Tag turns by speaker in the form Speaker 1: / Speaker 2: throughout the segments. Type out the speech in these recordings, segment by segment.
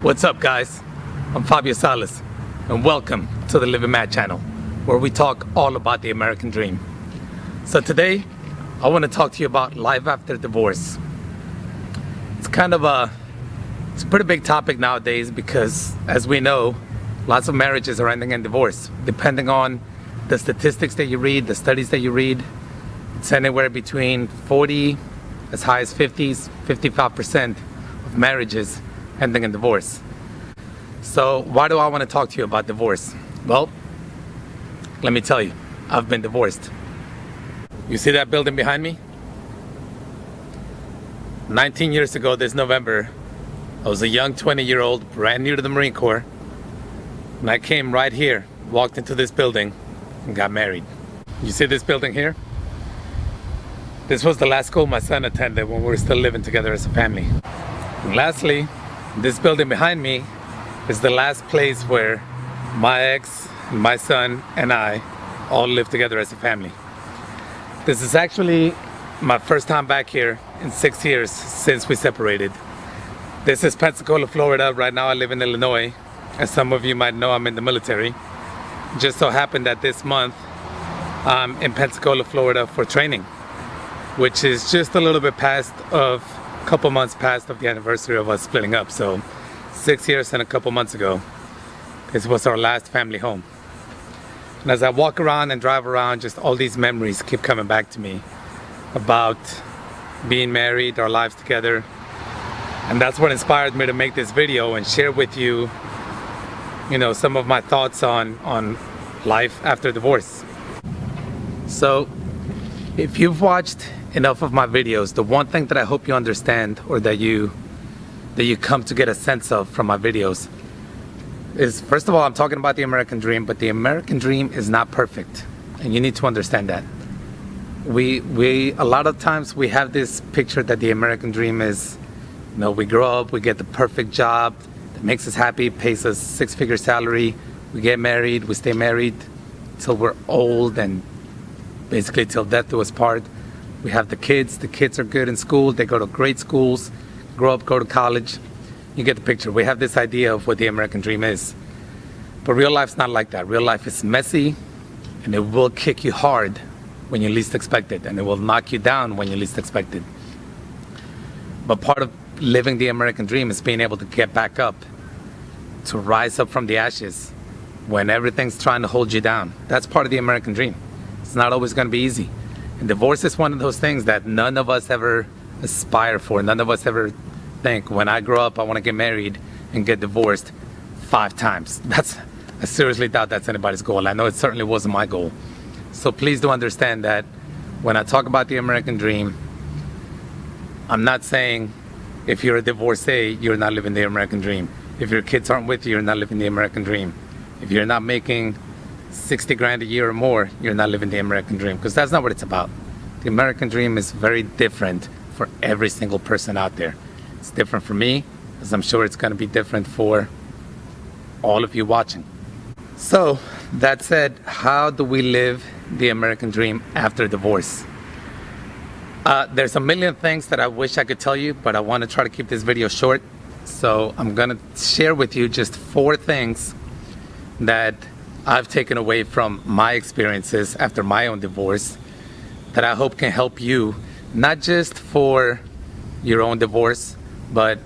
Speaker 1: What's up, guys? I'm Fabio Salas, and welcome to the Living Mad channel, where we talk all about the American dream. So today, I want to talk to you about life after divorce. It's a pretty big topic nowadays because, as we know, lots of marriages are ending in divorce. Depending on the statistics that you read, the studies that you read, it's anywhere between 40, as high as 55% of marriages ending in divorce. So why do I want to talk to you about divorce? Well, let me tell you, I've been divorced. You see that building behind me? 19 years ago this November, I was a young 20-year-old, brand new to the Marine Corps, and I came right here, walked into this building, and got married. You see this building here? This was the last school my son attended when we were still living together as a family. And lastly, this building behind me is the last place where my ex, my son, and I all lived together as a family. This is actually my first time back here in 6 years since we separated. This is Pensacola, Florida. Right now I live in Illinois. As some of you might know, I'm in the military. Just so happened that this month I'm in Pensacola, Florida for training, which is just a couple months past of the anniversary of us splitting up. So 6 years and a couple months ago, this was our last family home. And as I walk around and drive around, just all these memories keep coming back to me about being married, our lives together. And that's what inspired me to make this video and share with you, some of my thoughts on life after divorce. So, if you've watched enough of my videos, the one thing that I hope you understand, or that you come to get a sense of from my videos, is, first of all, I'm talking about the American dream, but the American dream is not perfect, and you need to understand that. We a lot of times we have this picture that the American dream is, we grow up, we get the perfect job that makes us happy, pays us six-figure salary, we get married, we stay married till we're old, and basically till death do us part. We have the kids are good in school, they go to great schools, grow up, go to college. You get the picture. We have this idea of what the American dream is. But real life's not like that. Real life is messy, and it will kick you hard when you least expect it, and it will knock you down when you least expect it. But part of living the American dream is being able to get back up, to rise up from the ashes when everything's trying to hold you down. That's part of the American dream. It's not always going to be easy. And divorce is one of those things that none of us ever aspire for. None of us ever think, when I grow up, I want to get married and get divorced 5 times. I seriously doubt that's anybody's goal. I know it certainly wasn't my goal. So please do understand that when I talk about the American dream, I'm not saying if you're a divorcee, you're not living the American dream. If your kids aren't with you, you're not living the American dream. If you're not making 60 grand a year or more, you're not living the American dream, because that's not what it's about. The American dream is very different for every single person out there. It's different for me, as I'm sure it's going to be different for all of you watching. So, that said, how do we live the American dream after divorce? There's a million things that I wish I could tell you, but I want to try to keep this video short. So I'm going to share with you just 4 things that I've taken away from my experiences after my own divorce that I hope can help you, not just for your own divorce, but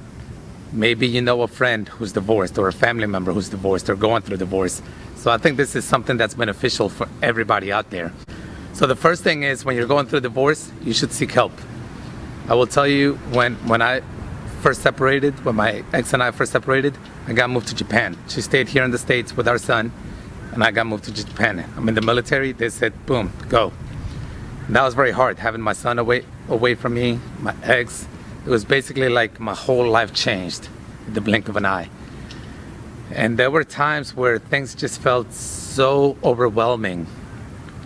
Speaker 1: maybe you know a friend who's divorced, or a family member who's divorced, or going through divorce. So I think this is something that's beneficial for everybody out there. So the first thing is, when you're going through divorce, you should seek help. I will tell you, when my ex and I first separated, I got moved to Japan. She stayed here in the States with our son, and I got moved to Japan. I'm in the military. They said, boom, go. And that was very hard, having my son away from me, my ex. It was basically like my whole life changed in the blink of an eye. And there were times where things just felt so overwhelming,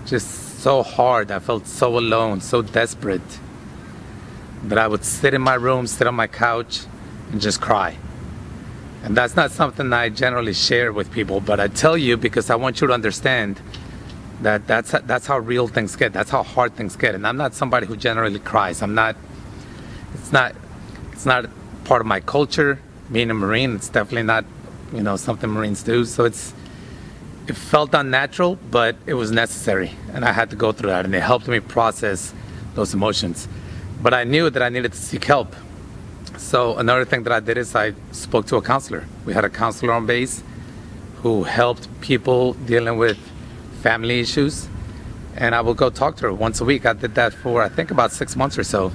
Speaker 1: just so hard. I felt so alone, so desperate, that I would sit in my room, sit on my couch, and just cry. And that's not something I generally share with people, but I tell you because I want you to understand that that's how real things get. That's how hard things get. And I'm not somebody who generally cries. It's not part of my culture. being a Marine, it's definitely not, something Marines do. So it felt unnatural, but it was necessary. And I had to go through that, and it helped me process those emotions. But I knew that I needed to seek help. So another thing that I did is I spoke to a counselor. We had a counselor on base who helped people dealing with family issues. And I would go talk to her once a week. I did that for, I think, about 6 months or so.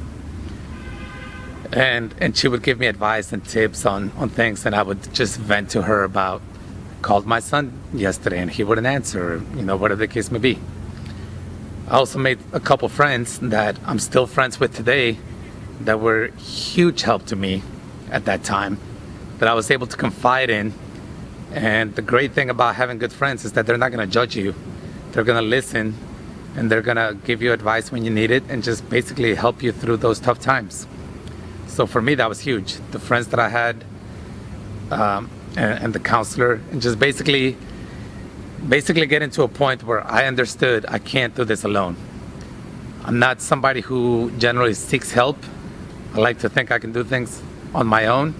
Speaker 1: And she would give me advice and tips on things, and I would just vent to her about, called my son yesterday and he wouldn't answer, whatever the case may be. I also made a couple friends that I'm still friends with today that were huge help to me at that time, that I was able to confide in. And the great thing about having good friends is that they're not going to judge you. They're going to listen, and they're going to give you advice when you need it and just basically help you through those tough times. So for me, that was huge. The friends that I had and the counselor, and just basically getting to a point where I understood I can't do this alone. I'm not somebody who generally seeks help. I like to think I can do things on my own.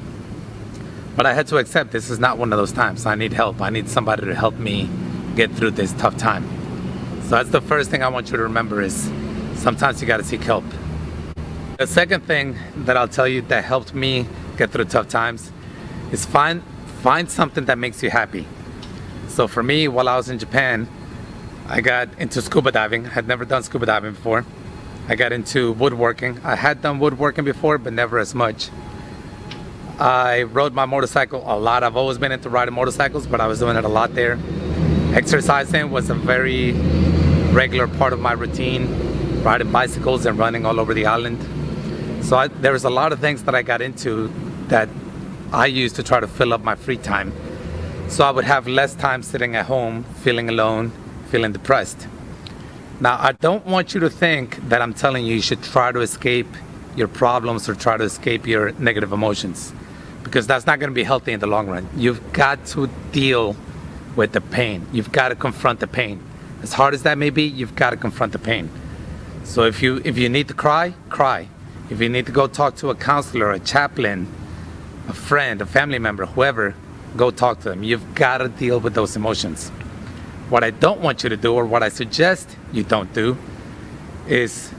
Speaker 1: But I had to accept this is not one of those times. I need help. I need somebody to help me get through this tough time. So that's the first thing I want you to remember is sometimes you got to seek help. The second thing that I'll tell you that helped me get through tough times is find something that makes you happy. So for me, while I was in Japan, I got into scuba diving. I had never done scuba diving before. I got into woodworking. I had done woodworking before, but never as much. I rode my motorcycle a lot. I've always been into riding motorcycles, but I was doing it a lot there. Exercising was a very regular part of my routine, riding bicycles and running all over the island. So there was a lot of things that I got into that I used to try to fill up my free time. So I would have less time sitting at home, feeling alone, feeling depressed. Now, I don't want you to think that I'm telling you should try to escape your problems or try to escape your negative emotions, because that's not going to be healthy in the long run. You've got to deal with the pain. You've got to confront the pain. As hard as that may be, you've got to confront the pain. So if you need to cry, cry. If you need to go talk to a counselor, a chaplain, a friend, a family member, whoever, go talk to them. You've got to deal with those emotions. What I don't want you to do, or what I suggest you don't do, is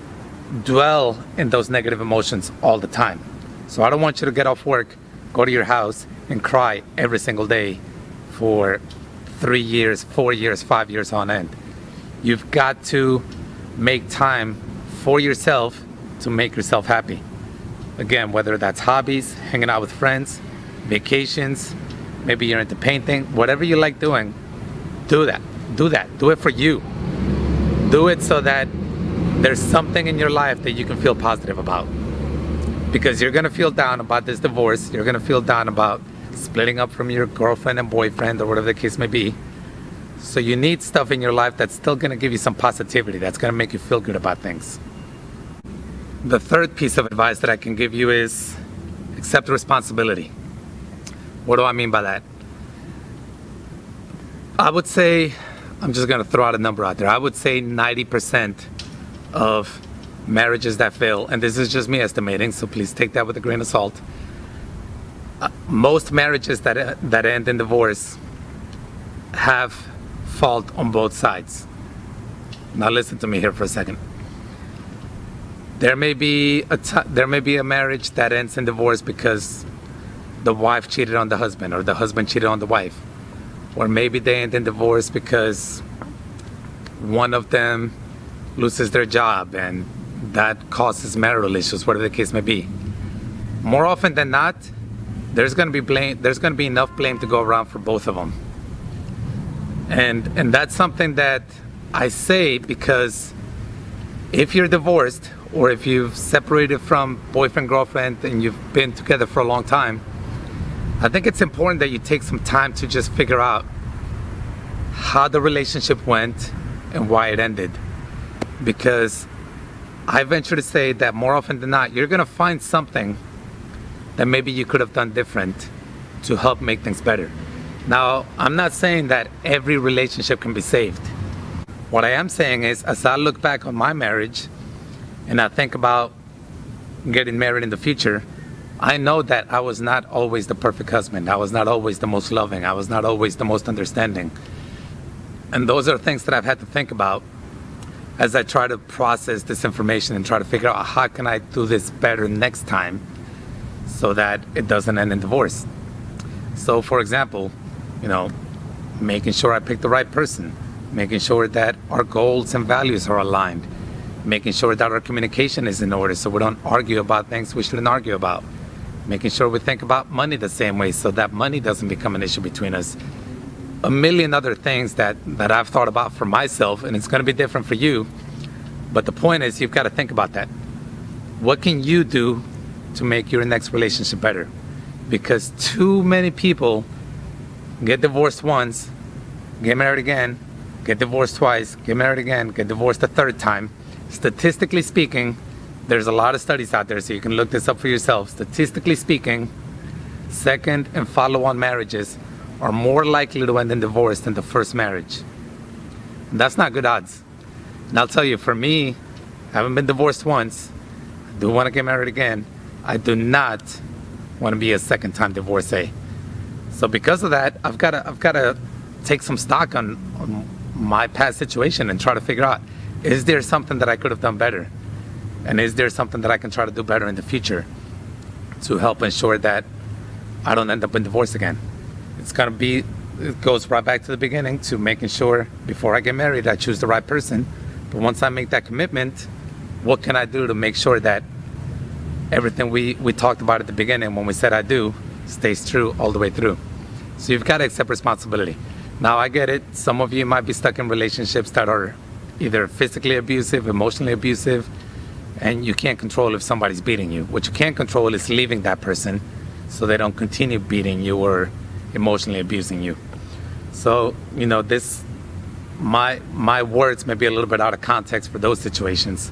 Speaker 1: dwell in those negative emotions all the time. So I don't want you to get off work, go to your house, and cry every single day for 3 years, 4 years, 5 years on end. You've got to make time for yourself to make yourself happy. Again, whether that's hobbies, hanging out with friends, vacations, maybe you're into painting, whatever you like doing, do that. Do it for you. Do it so that there's something in your life that you can feel positive about. Because you're gonna feel down about this divorce, you're gonna feel down about splitting up from your girlfriend and boyfriend or whatever the case may be. So you need stuff in your life that's still gonna give you some positivity, that's gonna make you feel good about things. The third piece of advice that I can give you is accept responsibility. What do I mean by that? I would say, I'm just gonna throw out a number out there, I would say 90% of marriages that fail, and this is just me estimating, so please take that with a grain of salt. Most marriages that end in divorce have fault on both sides. Now listen to me here for a second. There may be a marriage that ends in divorce because the wife cheated on the husband, or the husband cheated on the wife. Or maybe they end in divorce because one of them loses their job and that causes marital issues, whatever the case may be. More often than not, there's going to be enough blame to go around for both of them. And that's something that I say because if you're divorced, or if you've separated from boyfriend, girlfriend, and you've been together for a long time, I think it's important that you take some time to just figure out how the relationship went and why it ended. Because I venture to say that more often than not, you're gonna find something that maybe you could have done different to help make things better. Now, I'm not saying that every relationship can be saved. What I am saying is, as I look back on my marriage and I think about getting married in the future, I know that I was not always the perfect husband. I was not always the most loving. I was not always the most understanding. And those are things that I've had to think about as I try to process this information and try to figure out how can I do this better next time so that it doesn't end in divorce. So for example, making sure I pick the right person, making sure that our goals and values are aligned, making sure that our communication is in order so we don't argue about things we shouldn't argue about, making sure we think about money the same way so that money doesn't become an issue between us. A million other things that I've thought about for myself, and it's going to be different for you. But the point is, you've got to think about that. What can you do to make your next relationship better? Because too many people get divorced once, get married again, get divorced twice, get married again, get divorced a third time. Statistically speaking, there's a lot of studies out there, so you can look this up for yourself. Statistically speaking, second and follow-on marriages are more likely to end in divorce than the first marriage. And that's not good odds. And I'll tell you, for me, I haven't been divorced once. I do want to get married again. I do not want to be a second-time divorcee. So because of that, I've got to take some stock on my past situation and try to figure out, is there something that I could have done better? And is there something that I can try to do better in the future to help ensure that I don't end up in divorce again? It goes right back to the beginning, to making sure before I get married, I choose the right person. But once I make that commitment, what can I do to make sure that everything we talked about at the beginning when we said I do stays true all the way through? So you've got to accept responsibility. Now I get it. Some of you might be stuck in relationships that are either physically abusive, emotionally abusive, and you can't control if somebody's beating you. What you can control is leaving that person so they don't continue beating you or emotionally abusing you. So, my words may be a little bit out of context for those situations.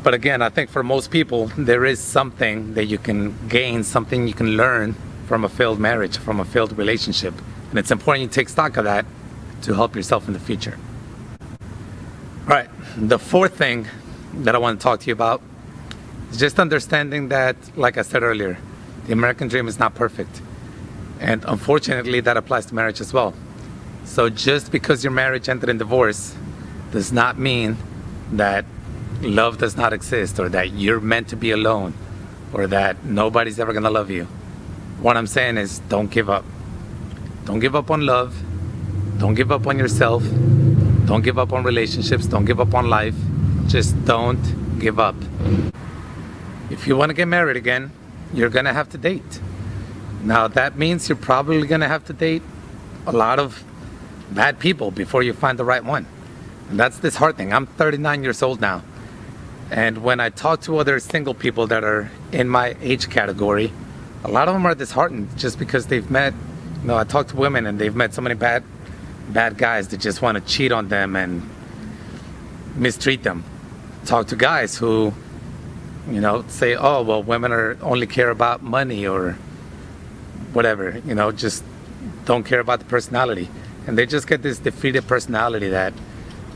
Speaker 1: But again, I think for most people, there is something that you can gain, something you can learn from a failed marriage, from a failed relationship. And it's important you take stock of that to help yourself in the future. All right, the fourth thing that I want to talk to you about is just understanding that, like I said earlier, the American dream is not perfect. And unfortunately, that applies to marriage as well. So just because your marriage ended in divorce does not mean that love does not exist, or that you're meant to be alone, or that nobody's ever going to love you. What I'm saying is, don't give up. Don't give up on love. Don't give up on yourself. Don't give up on relationships. Don't give up on life. Just don't give up. If you want to get married again, you're going to have to date. Now, that means you're probably going to have to date a lot of bad people before you find the right one. And that's this hard thing. I'm 39 years old now. And when I talk to other single people that are in my age category, a lot of them are disheartened just because they've met, I talk to women and they've met so many bad guys that just want to cheat on them and mistreat them. Talk to guys who, say, oh, well, women only care about money or whatever, just don't care about the personality. And they just get this defeated personality that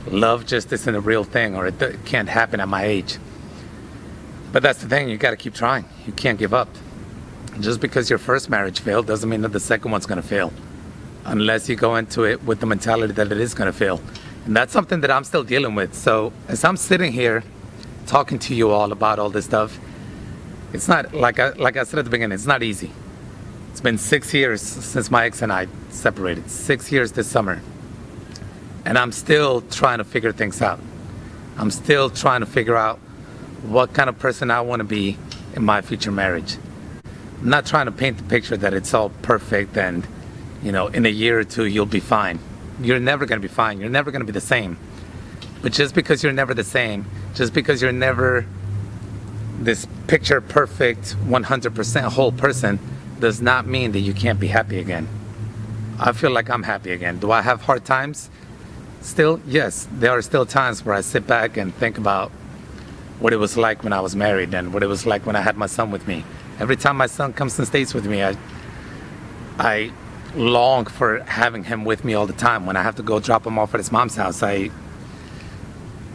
Speaker 1: love just isn't a real thing, or it can't happen at my age. But that's the thing, you got to keep trying. You can't give up. Just because your first marriage failed doesn't mean that the second one's going to fail, unless you go into it with the mentality that it is going to fail. And that's something that I'm still dealing with. So as I'm sitting here talking to you all about all this stuff, it's not, like I said at the beginning, it's not easy. It's been 6 years since my ex and I separated. 6 years this summer. And I'm still trying to figure things out. I'm still trying to figure out what kind of person I want to be in my future marriage. I'm not trying to paint the picture that it's all perfect and, in a year or two you'll be fine. You're never going to be fine. You're never going to be the same. But just because you're never the same, just because you're never this picture perfect 100% whole person, does not mean that you can't be happy again. I feel like I'm happy again. Do I have hard times? Still, yes. There are still times where I sit back and think about what it was like when I was married and what it was like when I had my son with me. Every time my son comes and stays with me, I long for having him with me all the time. When I have to go drop him off at his mom's house, I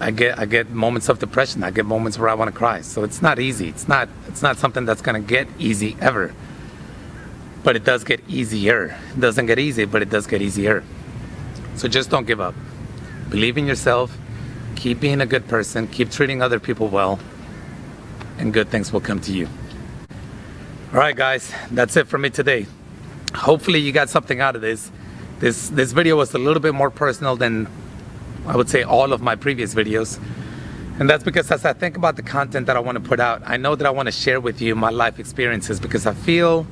Speaker 1: I get moments of depression. I get moments where I want to cry. So it's not easy. It's not something that's gonna get easy ever. But it does get easier. It doesn't get easy, but it does get easier. So just don't give up. Believe in yourself. Keep being a good person. Keep treating other people well, and good things will come to you. All right, guys, that's it for me today. Hopefully you got something out of this. This video was a little bit more personal than I would say all of my previous videos. And that's because as I think about the content that I want to put out, I know that I want to share with you my life experiences, because I feel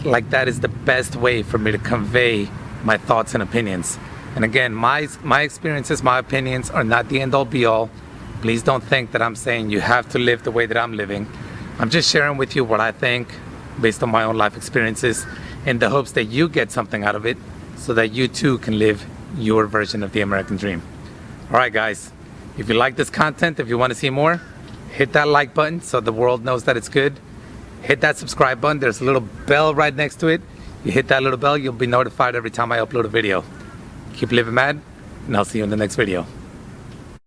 Speaker 1: like that is the best way for me to convey my thoughts and opinions. And again, my experiences, my opinions are not the end all be all. Please don't think that I'm saying you have to live the way that I'm living. I'm just sharing with you what I think based on my own life experiences, in the hopes that you get something out of it, so that you too can live your version of the American dream. All right, guys, if you like this content, if you want to see more, hit that like button so the world knows that it's good. Hit that subscribe button. There's a little bell right next to it. You hit that little bell, you'll be notified every time I upload a video. Keep living mad, and I'll see you in the next video.